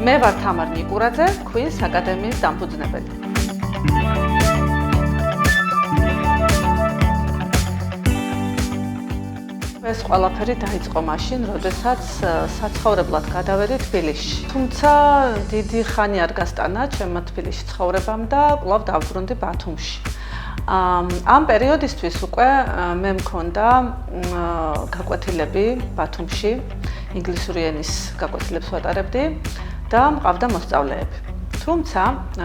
მე ვარ თამარ მიკურაძე, Queen's აკადემიის დამფუძნებელი. ეს ყველაფერი დაიწყო მაშინ, როდესაც საცხოვრებლად გადავედი თბილისში. თუმცა დიდი ხანი არ გასტანა ჩემმა თბილისში ცხოვრებამ და კვლავ დავბრუნდი ბათუმში. ამ პერიოდისთვის უკვე მე მქონდა გაკვეთილები ბათუმში, ინგლისური ენის გაკვეთილებს ვატარებდი და მყავდა მოსწავლეები. თუმცა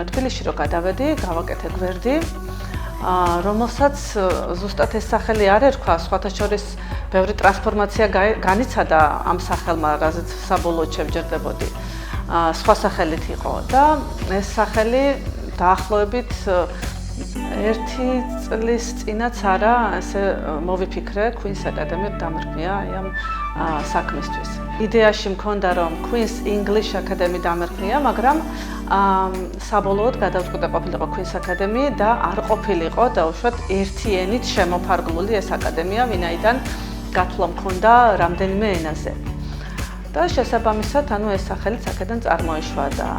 თბილისში რო გადავედი, გავაკეთე გვერდი, რომელსაც ზუსტად ეს სახელი არ ერქვა, სხვათა შორის ბევრი ტრანსფორმაცია განიცადა ამ სახელმა, რაზეც საბოლოოდ შევჯერდებოდი. სხვა სახელით იყო და ეს სახელი დაახლოებით 1 წლის წინაც არა, ესე მოვიფიქრე Queen's აკადემიად დამრქმია ამ საქმისთვის. იდეაში მქონდა რომ Queen's English Academy დამრქმია, მაგრამ საბოლოოდ გადავწყვიტე ყოფილიყო Queen's Academy და არ ყოფილიყო დაუშვათ ერთი ენით შემოფარგლული ეს აკადემია, ვინაიდან გათვლა მქონდა რამდენიმე ენაზე. და შესაბამისად, ეს სახელიც აქედან წარმოიშვა და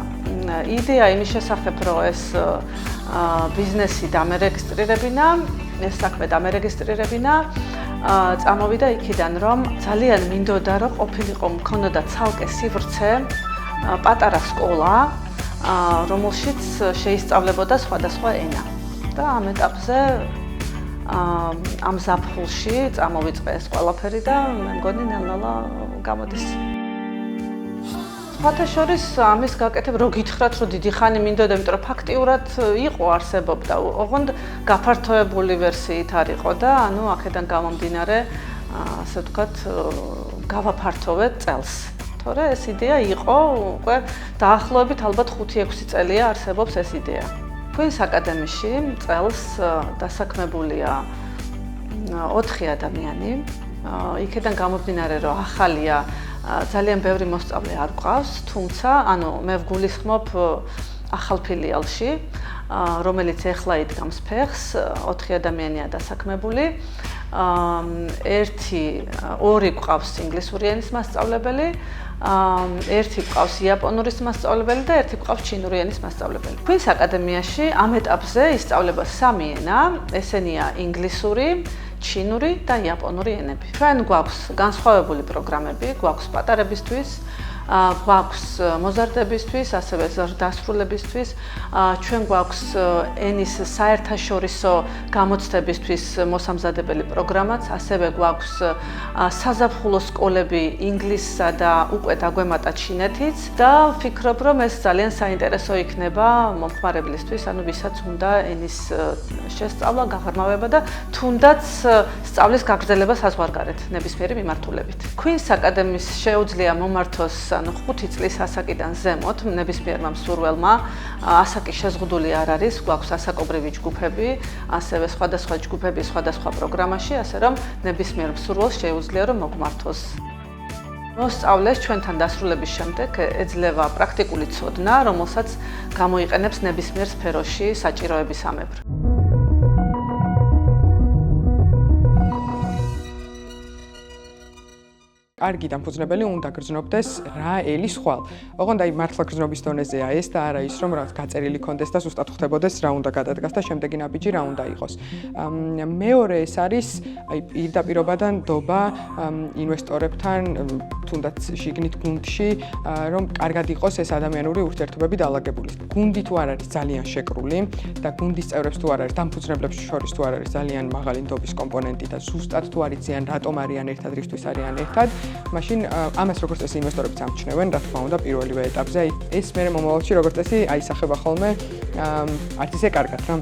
იდეა იმის შესახებ, რომ ეს ბიზნესი დამერეგისტრირებინა, ეს საქმე დამერეგისტრირებინა, წამოვიდა იქიდან, რომ ძალიან მინდოდა, რომ ყოფილიყო მქონოდა ცალკე სივრცე, პატარა სკოლა, რომელშიც შეისწავლებოდა სხვადასხვა ენა. და ამ ეტაპზე ამ ზაფხულში წამოვიწყე ეს ყველაფერი და მე მგონი ნელ-ნელა გამოდის. სხვათა შორის ამის გაკეთებ რო გითხრათ, რომ დიდი ხანი მინდოდა, იმიტომ რომ ფაქტიურად იყო არსებობდა, ოღონდ გაფართოებული ვერსიით არ იყო და აქედან გამომდინარე, ასე ვთქვათ, გავაფართოვეთ წელს. თორე ეს იდეა იყო, უკვე დაახლოებით ალბათ 5-6 წელია არსებობს ეს იდეა. Queen's აკადემიაში წელს დასაქმებულია 4 ადამიანი. იქედან გამომდინარე, რომ ახალია ძალიან ბევრი მოსწავლე არ გვყავს, თუმცა, მე ვგულისხმობ ახალ ფილიალში, რომელიც ეხლა იდგამს ფეხს, 4 ადამიანია დასაქმებული. 2 გვყავს ინგლისური ენის მასწავლებელი, 1 გვყავს იაპონურის მასწავლებელი და 1 გვყავს ჩინური ენის მასწავლებელი. Queen's აკადემიაში ამ ეტაპზე ისწავლება 3 ენა, ესენია ინგლისური, ჩინური და იაპონური ენები. ჩვენ გვაქვს განსხვავებული პროგრამები, გვაქვს პატარებისთვის, გვაქვს მოზარდებისთვის, ასევე ზრდასრულებისთვის, ჩვენ გვაქვს ენის საერთაშორისო გამოცდებისთვის მოსამზადებელი პროგრამაც, ასევე გვაქვს საზაფხულო სკოლები ინგლისსა და უკვე დაგვემატა ჩინეთიც და ვფიქრობ, რომ ეს ძალიან საინტერესო იქნება მომხმარებლისთვის, ვისაც უნდა ენის შესწავლა, გაღრმავება და თუნდაც სწავლის გაგრძელება საზღვარგარეთ ნებისმიერი მიმართულებით. Queen's აკადემიის შეუძლია მომართოს 5 წლის ასაკიდან ზემოთ ნებისმიერმა მსურველმა, ასაკი შეზღუდული არ არის, გვაქვს ასაკობრივი ჯგუფები, ასევე სხვადასხვა ჯგუფები სხვადასხვა პროგრამაში, ასე რომ ნებისმიერ მსურველს შეუძლია რომ მოგმართოს. მოსწავლეს ჩვენთან დასრულების შემდეგ ეძლევა პრაქტიკული ცოდნა, რომელსაც გამოიყენებს ნებისმიერ სფეროში საჭიროებისამებრ. კარგი დამფუძნებელი უნდა გრძნობდეს რა ელის ხვალ. ოღონდ მართლა გრძნობის დონეზეა ეს და არა ის, რომ რაღაც გაწერილი კონდეს და ზუსტად ხვდებოდეს რა უნდა გადადგას და შემდეგი ნაბიჯი რა უნდა იყოს. მეორე ეს არის პირდაპირობიდან დობა ინვესტორებთან, თუნდაც შიგნით გუნდში, რომ კარგად იყოს ეს ადამიანური ურთიერთობები დალაგებული. გუნდი თუ არ არის ძალიან შეკრული და გუნდის წევრებს თუ არ არის, დამფუძნებლებს შორის თუ არ არის ძალიან მაღალი ნდობის კომპონენტი და ზუსტად თუ არ იციან რატომ არიან ერთად, რისთვის არიან ერთად, მაშინ ამას როგორც წესი ინვესტორებიც ამჩნევენ, რა თქმა უნდა, პირველივე ეტაპზე. ეს მერე მომავალში როგორც წესი აისახება ხოლმე არც ისე კარგად რა.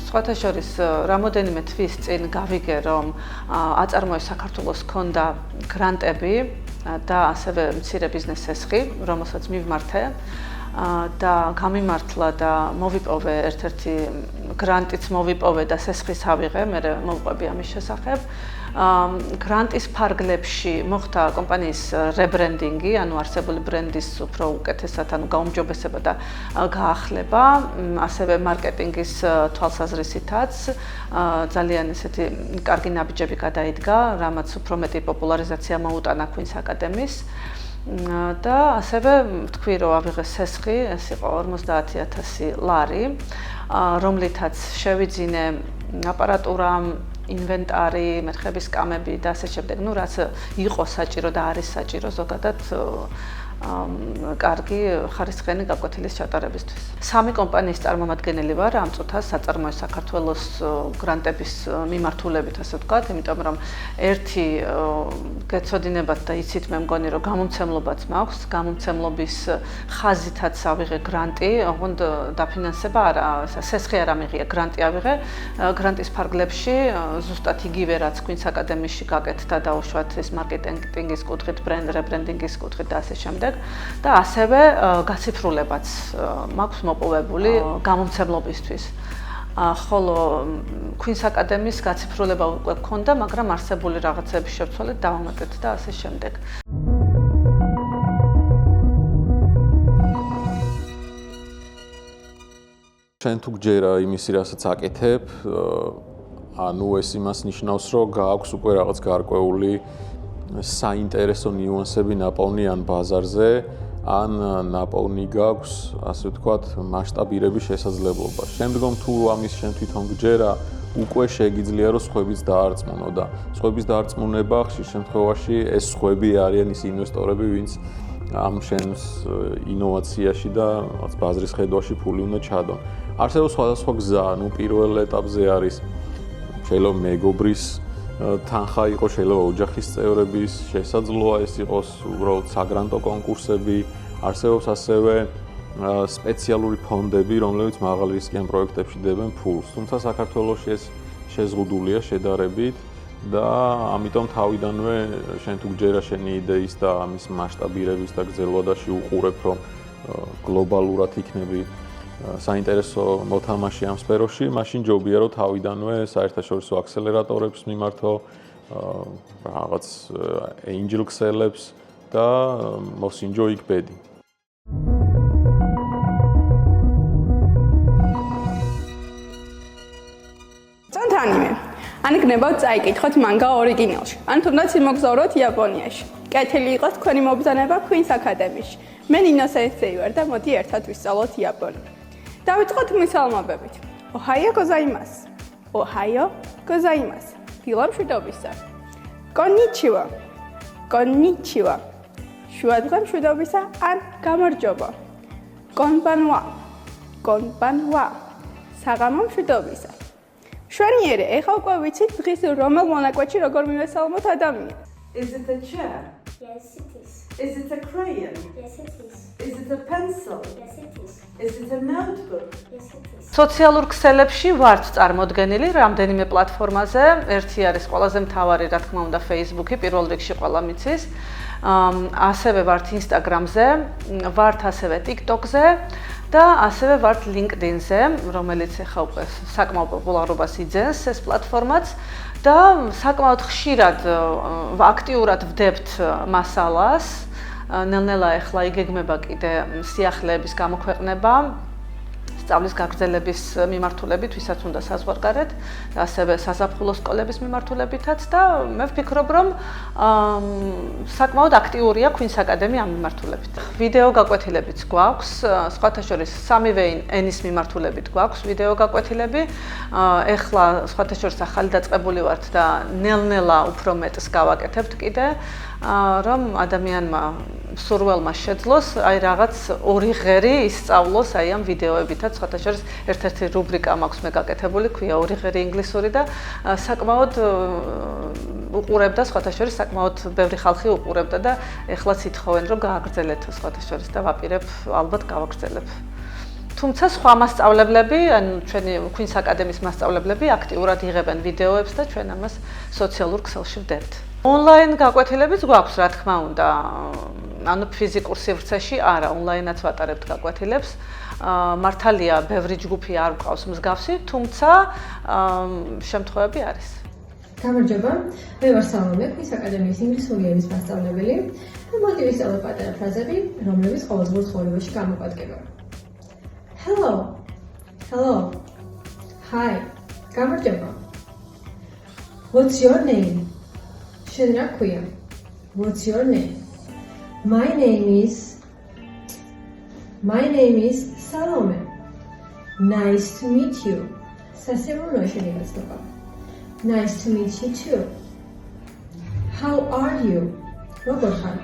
სხვათა შორის რამოდენიმე თვის წინ გავიგე, რომ აწარმოეს საქართველოს ჰქონდა გრანტები და ასევე მცირე ბიზნეს სესხი, რომელსაც მივმართე. და გამიმართლა და მოვიპოვე ერთ-ერთი გრანტიც მოვიპოვე და სესხის ავიღე, მე მოვყვები ამის შესახებ. გრანტის ფარგლებში მოხდა კომპანიის რებრენდინგი, ანუ არსებული ბრენდის უფრო უკეთესად, ანუ გაუმჯობესება და გაახლება, ასევე მარკეტინგის თვალსაზრისითაც ძალიან ესეთი კარგი ნაბიჯები გადაიდგა, რამაც უფრო მეტი პოპულარიზაცია მოუტანა Queen's Academy-ს. და ასევე ვთქვი, რომ ავიღეს სესხი, ეს იყო 50,000 ლარი, რომლითაც შევიძინე აპარატურა, ინვენტარი, მერხების კამები და ასე შემდეგ, ну, რაც იყო საჭირო და არის საჭირო ზოგადად კარგი ხარისხიანი გაკვეთილის ჩატარებისთვის. 3 კომპანიის წარმომადგენელი ვარ ამ წუთას საწარმოო საქართველოს გრანტების მიმართულებით, ასე ვთქვათ, იმიტომ რომ ერთი გეცოდინებათ და იცით მე მგონი რომ გამომცემლობაც მაქვს, გამომცემლობის ხაზითაც ავიღე გრანტი, ოღონდ დაფინანსება არა, სესხი არ ამიღია, გრანტი ავიღე, გრანტის ფარგლებში ზუსტად იგივე რაც Queen's Academy-ში გაკეთდა დაუშვათ ეს მარკეტინგის კუთხით, ბრენდ რებრენდინგის კუთხით და ასე შემდეგ. და ასევე გაციფრულებაც მაქვს მოპოვებული გამომცემლობისთვის. ხოლო Queen's Academy-ს გაციფრულება უკვე გქონდა, მაგრამ არსებული რაღაცების შევცვალეთ, დავამატეთ და ასე შემდეგ. შენ თუ გჯერა იმისი, რასაც აკეთებ, ანუ ეს იმას ნიშნავს, რომ გააქვს უკვე რაღაც გარკვეული საინტერესო ნიუანსები ნაპოვნი ან ბაზარზე, ან ნაპოვნი გაქვს, ასე ვთქვათ, მასშტაბირების შესაძლებლობა. შემდგომ თუ ამის შენ თვითონ გჯერა, უკვე შეგიძლია რომ სხვებიც დაარწმუნო და სხვების დაარწმუნება ხშირ შემთხვევაში ეს სხვები არიან ის ინვესტორები, ვინც ამ შენს ინოვაციაში და ბაზრის ხედვაში ფული უნდა ჩადონ. არსებობს სხვადასხვა გზა, ну პირველ ეტაპზე არის შეიძლება მეგობრის თანხა იყოს, შეიძლება ოჯახის წევრების, შესაძლოა ეს იყოს უბრალოდ საგრანტო კონკურსები, არსებობს ასევე სპეციალური ფონდები, რომლებიც მაღალ რისკიან პროექტებში დებენ ფულს. თუმცა საქართველოში ეს შეზღუდულია შედარებით და ამიტომ თავიდანვე შენ თუ გჯერა შენი იდეის და ამის მასშტაბირების და გრძელვადაში უყურებ, რომ გლობალურად იქნები საინტერესო მოთამაშე ამ სფეროში, მაშინ ჯობია რომ თავიდანვე საერთაშორისო აქსელერატორებს მიმართო, რაღაც angel ქსელებს და მოსინჯო იქ ბედი. წონთანიმე. ან გნებავთ წაიკითხოთ მანგა ორიგინალში. ან თუნდაც იმოგზაუროთ იაპონიაში. კეთილი იყოს თქვენი მობრძანება Queen's Academy-ში. მე ნინო სენსეი ვარ და მოდი ერთად ვისწავლოთ იაპონური. დავიწყოთ მისალმობებით. ოჰაიო გოზაიმასუ. ოჰაიო გოზაიმასუ. დილამშვიდობისა. კონნიჩივა. კონნიჩივა. შუადღე მშვიდობისა ან გამარჯობა. კონბანვა. კონბანვა. საღამო მშვიდობისა. შვენიერე, ეხლა უკვე ვიცით დღის რომელ მონაკვეთში როგორ მივესალმოთ ადამიანს. Is it a chair? Yes, it is. Is it a crayon? Yes, it is. Is it a pencil? Yes, it is. Is it a notebook? Yes, it is. სოციალურ ქსელებში ვართ წარმოდგენილი რამდენიმე პლატფორმაზე. ერთი არის ყველაზე მთავარი, რა თქმა უნდა, Facebook-ი, პირველ რიგში ყველა მიცის. ასევე ვართ Instagram-ზე, ვართ ასევე TikTok-ზე და ასევე ვართ LinkedIn-ზე, რომელიც ახლა უკვე საკმაოდ პოპულარობას იძენს ეს პლატფორმაც და საკმაოდ ხშირად აქტიურად ვდებთ მასალას. ნელ-ნელა ახლა იგეგმება კიდე სიახლეების გამოქვეყნება. სწავლის გაგრძელების მიმართულებით, ვისაც უნდა საზღვარგარეთ, ასევე საზაფხულო სკოლების მიმართულებითაც და მე ვფიქრობ, რომ საკმაოდ აქტიურია Queen's Academy ამ მიმართულებით. ვიდეო გაკვეთილებიც გვაქვს, სხვათა შორის სამივე ენის მიმართულებით გვაქვს ვიდეო გაკვეთილები. ეხლა სხვათა შორის ახალი დაწყებული ვართ და ნელ-ნელა უფრო მეტს გავაკეთებთ კიდე, რომ ადამიანმა სურველმა შეძლოს, აი რაღაც ორი ღერი ისწავლოს აი ამ ვიდეოებითაც, სხვათა შორის ერთ-ერთი რუბრიკა მაქვს მე გაკეთებული, ქვია ორი ღერი ინგლისური და საკმაოდ უყურებდა, სხვათა შორის საკმაოდ ბევრი ხალხი უყურებდა და ეხლაც ითხოვენ, რომ გააგრძელეთ სხვათა შორის და ვაპირებ, ალბათ გავაგრძელებ. თუმცა სხვა მასწავლებლები, ანუ ჩვენი Queen's Academy-ის მასწავლებლები აქტიურად იღებენ ვიდეოებს და ჩვენ ამას სოციალურ ქსელში ვდებთ. Online გაკვეთილებიც გვაქვს, რა თქმა უნდა, ანუ ფიზიკურ სივრცეში არა, ონლაინაც ვატარებთ გაკვეთილებს. მართალია, ბევრი ჯგუფი არ გვყავს მსგავსი, თუმცა შემთხვევები არის. გამარჯობა, მე ვარ სალომე, ქვის აკადემიის ინგლისური ენის მასწავლებელი და მოდი ვისწავლოთ პატარა ფრაზები, რომლებიც ყოველდღიურ ცხოვრებაში გამოგვადგება. Hello. Hello. Hi. გამარჯობა. What's your name? შენ რა ქვია? What's your name? My name is Salome. Nice to meet you. სასიამოვნოა შენი გაცნობა. Nice to meet you too. How are you? როგორ ხარ?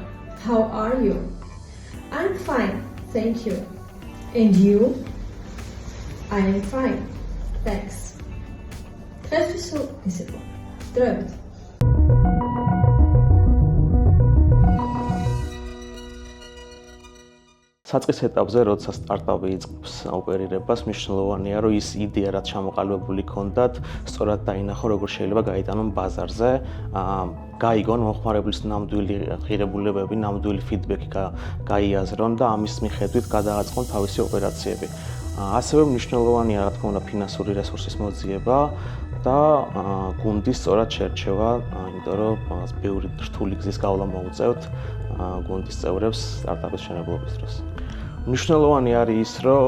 How are you? I'm fine, thank you. And you? I am fine, thanks. დღესთვის ისე იყო. დროებით. საწყის ეტაპზე, როდესაც სტარტაპი იწყებს ოპერირებას, მნიშვნელოვანია, რომ ის იდეა, რაც ჩამოყალიბებული ქონდათ, სწორად დაინახო, როგორ შეიძლება გაიტანონ ბაზარზე, გაიგონ მომხმარებლის ნამდვილი ღირებულებები, ნამდვილი ფიდბექი გაიაზრონ და ამის მიხედვით გადააწყონ თავისი ოპერაციები. ასევე მნიშვნელოვანია, რა თქმა უნდა, ფინანსური რესურსის მოძიება და გუნდის სწორად შერჩევა, იმიტომ რომ ბევრი რთული გზის გავლა მოუწევთ გუნდის წევრებს სტარტაპის მშენებლობის დროს. მნიშვნელოვანი არის ის, რომ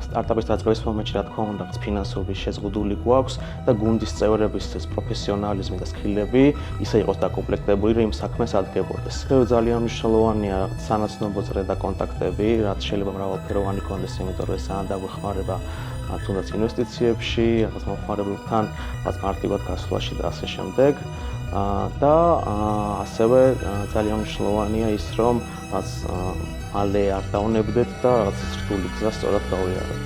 სტარტაპის დაწყების მომენტში, რა თქმა უნდა, ფინანსური შეზღუდული გვაქვს და გუნდის წევრების პროფესიონალიზმი და სკილები ისე იყოს დაკომპლექტებული, რომ იმ საქმეს ადგებოდეს. ძალიან მნიშვნელოვანია სანაცნობო წრე და კონტაქტები, რაც შეიძლება მრავალფეროვანი კონდეს, იმიტომ რომ ეს დაგვეხმარება თუნდაც ინვესტიციებში, რაღაც მომხმარებლებთან, რაც მარტივად გასვლაში და ასე შემდეგ. და ასევე ძალიან მნიშვნელოვანია ის, რომ რაც მალე არ დაუნებდეთ და რაღაც რთული გზა სწორად გავიაროთ.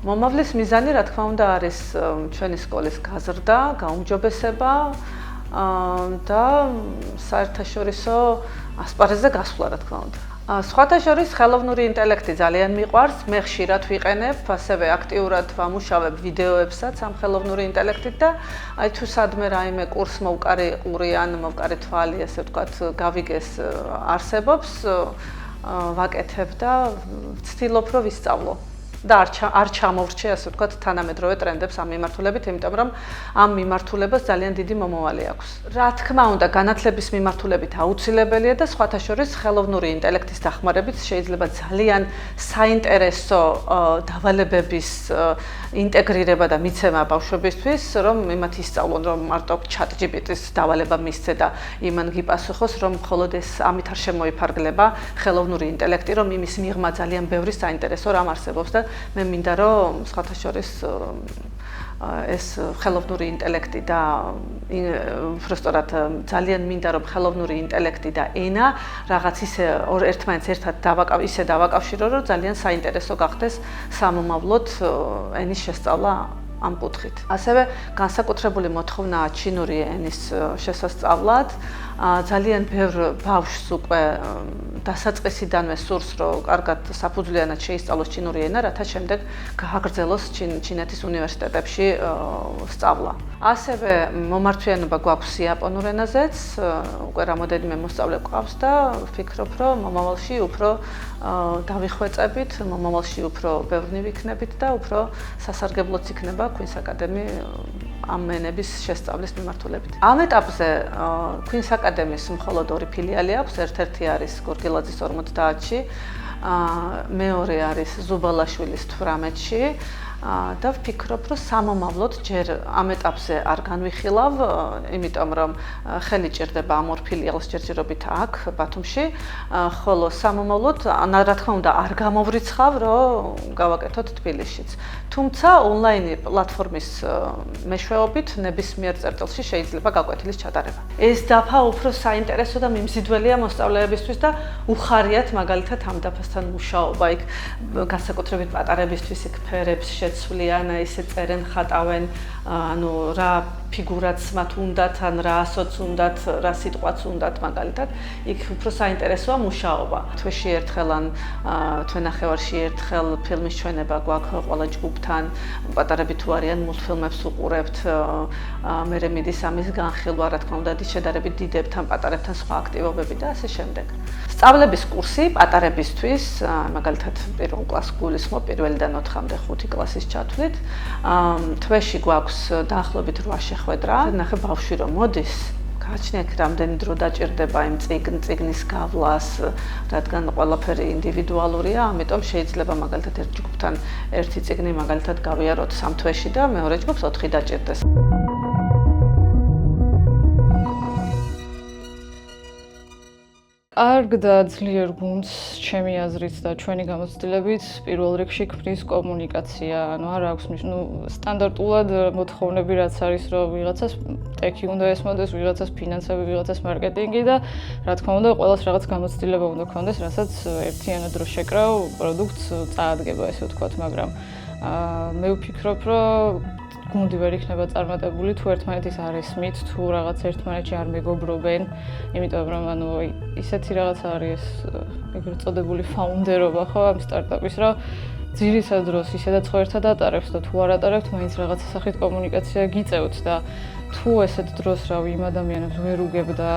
მომავლის მიზანი, რა თქმა უნდა, არის ჩვენი სკოლის გაზრდა, გაუმჯობესება და საერთაშორისო ასპარეზზე გასვლა, რა თქმა უნდა. სხვათა შორის ხელოვნური ინტელექტი ძალიან მიყვარს, მე ხშირად ვიყენებ, ასევე აქტიურად ვამუშავებ ვიდეოებსაც ამ ხელოვნური ინტელექტით და აი თუ სადმე რაიმე კურს მოვკარი ან მოვკარი თვალი, ასე ვთქვათ, გავიგეს არსებობს, ვაკეთებ და ვცდილობ, რომ ვისწავლო. და არ ჩამოვრჩე, ასე ვთქვათ, თანამედროვე ტრენდებს ამ მიმართულებით, იმიტომ რომ ამ მიმართულებას ძალიან დიდი მომავალი აქვს. რა თქმა უნდა, განათლების მიმართულებით აუცილებელია და სხვათა შორის ხელოვნური ინტელექტის დახმარებით შეიძლება ძალიან საინტერესო დავალებების ინტეგრირება და მიცემა ბავშვებისთვის, რომ იმათ ისწავლონ, რომ მარტო ChatGPT-ს დავალება მისცე და იმან გიპასუხოს, რომ მხოლოდ ეს ამით არ შემოიფარგლება ხელოვნური ინტელექტი, რომ იმის მიღმა ძალიან ბევრი საინტერესო რამ არსებობს და მე მინდა რომ სხვათა შორის ეს ხელოვნური ინტელექტი და უბრალოდ ძალიან მინდა რომ ხელოვნური ინტელექტი და ენა რაღაც ისე ერთმანეთს ერთად დავაკავშირო, რომ ძალიან საინტერესო გახდეს სამომავლოდ ენის შესწავლა ამ კუთხით. ასევე განსაკუთრებული მოთხოვნაა ჩინური ენის შესასწავლად. ძალიან ბევრ ბავშვს უკვე დასაწყისიდანვე სურს, რომ კარგად საფუძვლიანად შეისწავლოს ჩინური ენა, რათა შემდეგ გააგრძელოს ჩინეთის უნივერსიტეტებში სწავლა. ასევე მომართვიანობა გვაქვს იაპონურ ენაზეც, უკვე რამოდენიმე მოსწავლე გვყავს და ვფიქრობ, რომ მომავალში უფრო დავიხვეწებით, მომავალში უფრო ბევრნი ვიქნებით და უფრო სასარგებლოც იქნება ქვის აკადემია ამ ენების შესწავლის მიმართულებით. ამ ეტაპზე ქვის აკადემიის მხოლოდ 2 ფილიალი აქვს, ერთ-ერთი არის გორგილაძის 50-ში, მეორე არის ზუბალაშვილის 18-ში. და ვფიქრობ, რომ სამომავლოდ ჯერ ამ ეტაპზე არ განვიხილავ, იმიტომ რომ ხელი ჭირდება ამ 2 ფილიალს ჯერჯერობით აქ ბათუმში, ხოლო სამომავლოდ რა თქმა უნდა არ გამოვრიცხავ, რომ გავაკეთოთ თბილისშიც. თუმცა ონლაინ პლატფორმის მეშვეობით ნებისმიერ წერტილში შეიძლება გაკვეთილის ჩატარება. ეს დაფა უფრო საინტერესო და მიმზიდველია მოსწავლეებისთვის და უხარიათ მაგალითად ამ დაფასთან მუშაობა. იქ განსაკუთრებით პატარებისთვის იქ ფერებს შეცვლიან, ისე წერენ, ხატავენ, ანუ რა ფიგურაც მათ უნდათ, ან რა ასოც უნდათ, რა სიტყვაც უნდათ მაგალითად, იქ უფრო საინტერესოა მუშაობა. თვეში ერთხელ ან თვენახევარში ერთხელ ფილმის ჩვენება გვაქვს ყველა ჯგუფთან, პატარები თუ არიან მულტფილმებს უყურებთ, მერე მიდის ამის განხილვა, რა თქმა უნდა, შედარებით დიდებთან, პატარებთან სხვა აქტივობები და ასე შემდეგ. სწავლების კურსი პატარებისთვის, მაგალითად პირველ კლასს გულისხმობ პირველიდან 4-მდე 5 კლასის ჩათვლით. თვეში გვაქვს დაახლოებით 8 შეხვედრა. ნახე ბავშვი რომ მოდის, გააჩნია რამდენი დრო დაჭირდება იმ წიგნის გავლას, რადგან ყველაფერი ინდივიდუალურია, ამიტომ შეიძლება მაგალითად ერთ ჯგუფთან ერთი წიგნი მაგალითად გავიაროთ 3 თვეში და მეორე ჯგუფს 4 დაჭირდეს. კარგ და ძლიერ გუნდს ჩემი აზრით და ჩვენი გამოცდილებით პირველ რიგში ქმნის კომუნიკაცია. ანუ არ აქვს სტანდარტულად მოთხოვნები რაც არის, რომ ვიღაცას ტექი უნდა ესმოდეს, ვიღაცას ფინანსები, ვიღაცას მარკეტინგი და რა თქმა უნდა, ყველას რაღაც გამოცდილება უნდა ქონდეს, რასაც ერთიანად რო შეკრავ, პროდუქტს წაადგება, ესე ვთქვათ, მაგრამ მე ვფიქრობ, რომ გუნდი ვერ იქნება წარმატებული თუ ერთმანეთის არ ესმით, თუ რაღაც ერთმანეთში არ მეგობრობენ, იმიტომ რომ ანუ ისეთი რაღაც არის ეგრეთ წოდებული ფაუნდერობა ხო ამ სტარტაპის, რომ ძირითად დროს ისედაც ხო ერთად ატარებს და თუ არ ატარებთ, მაინც რაღაცა სახით კომუნიკაცია გიწევთ და თუ ესეთ დროს რავი იმ ადამიანებს ვერ უგებ და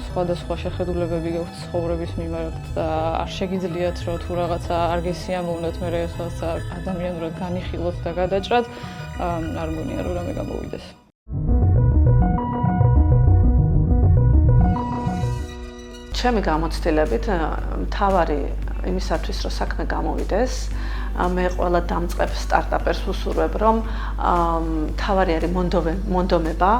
სხვადასხვა შეხედულებები გაქვთ ცხოვრების მიმართ და არ შეგიძლიათ რომ თუ რაღაცა არ გესიამოვნოთ, მე რაღაცა ადამიანურად განიხილოთ და გადაჭრათ, არ მგონია რომ რამე გამოვიდეს. ჩემი გამოცდილებით მთავარი იმისათვის რომ საქმე გამოვიდეს, მე ყველა დამწყებ სტარტაპერს ვუსურვებ, რომ მთავარი არის მონდომება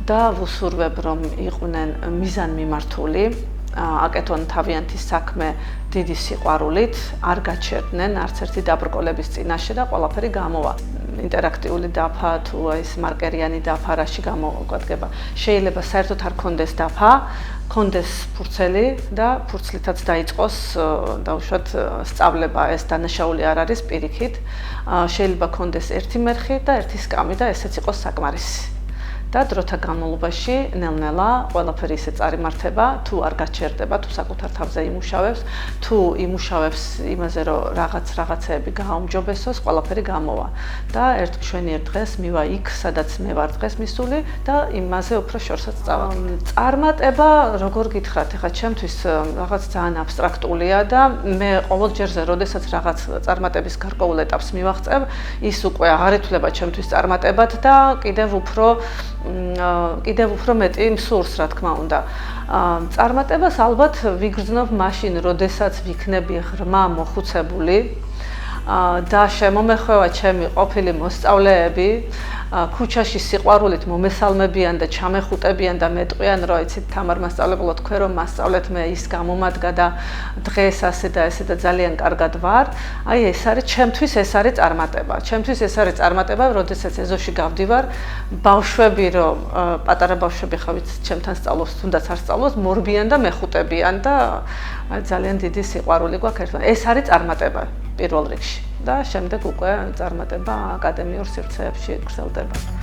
და ვუსურვებ, რომ იყვნენ მიზანმიმართული, აკეთონ თავიანთი საქმე დიდი სიყვარულით, არ გაჩერდნენ არც ერთი დაბრკოლების წინაშე და ყველაფერი გამოვა. ინტერაქტიული დაფა თუ ეს მარკერიანი დაფა რაში გამოგვადგება. შეიძლება საერთოდ არ კონდეს დაფა, კონდეს ფურცელი და ფურცლითაც დაიწყოს დაუშვათ სწავლება, ეს დანაშაული არ არის პირიქით. შეიძლება კონდეს ერთი მერხი და ერთი სკამი და ესეც იყოს საკმარისი. და დროთა განმავლობაში ნელ-ნელა ყველაფერი ისე წარიმართება, თუ არ გაჩერდება, თუ საკუთარ თავზე იმუშავებს, თუ იმუშავებს იმაზე, რომ რაღაცეები გააუმჯობესოს, ყველაფერი გამოვა. და მშვენიერ დღეს მივა იქ, სადაც მე ვარ დღეს მისული და იმაზე უფრო შორსაც წავაგებ. წარმატება, როგორ გითხრათ, ეხლა ჩემთვის რაღაც ძალიან აბსტრაქტულია და მე ყოველ ჯერზე, როდესაც რაღაც წარმატების გარკვეულ ეტაპს მივაღწევ, ის უკვე აღარ ითვლება ჩემთვის წარმატებად და კიდევ უფრო მეტი მსურს, რა თქმა უნდა. წარმატებას ალბათ ვიგრძნობ მაშინ, როდესაც ვიქნები ღრმა მოხუცებული და შემომეხვევა ჩემი ყოფილი მოსწავლეები, ქუჩაში სიყვარულით მომესალმებიან და ჩამეხუტებიან და მეტყვიან, რომ იცით თამარ მასწავლებელო, თქვენ რომ მასწავლეთ, მე ის გამომადგა და დღეს ასე და ესე და ძალიან კარგად ვარ. აი ეს არის ჩემთვის ეს არის წარმატება. ჩემთვის ეს არის წარმატება, როდესაც ეზოში გავდივარ, ბავშვები რომ პატარა ბავშვები ხავით ჩემთან სწავლობს, თუნდაც არ სწავლობს, მორბიან და მეხუტებიან და ძალიან დიდი სიყვარული გვაქვს ერთმანეთს. ეს არის წარმატება პირველ რიგში. და შემდეგ უკვე წარმატება აკადემიურ სივრცეებში გრძელდება.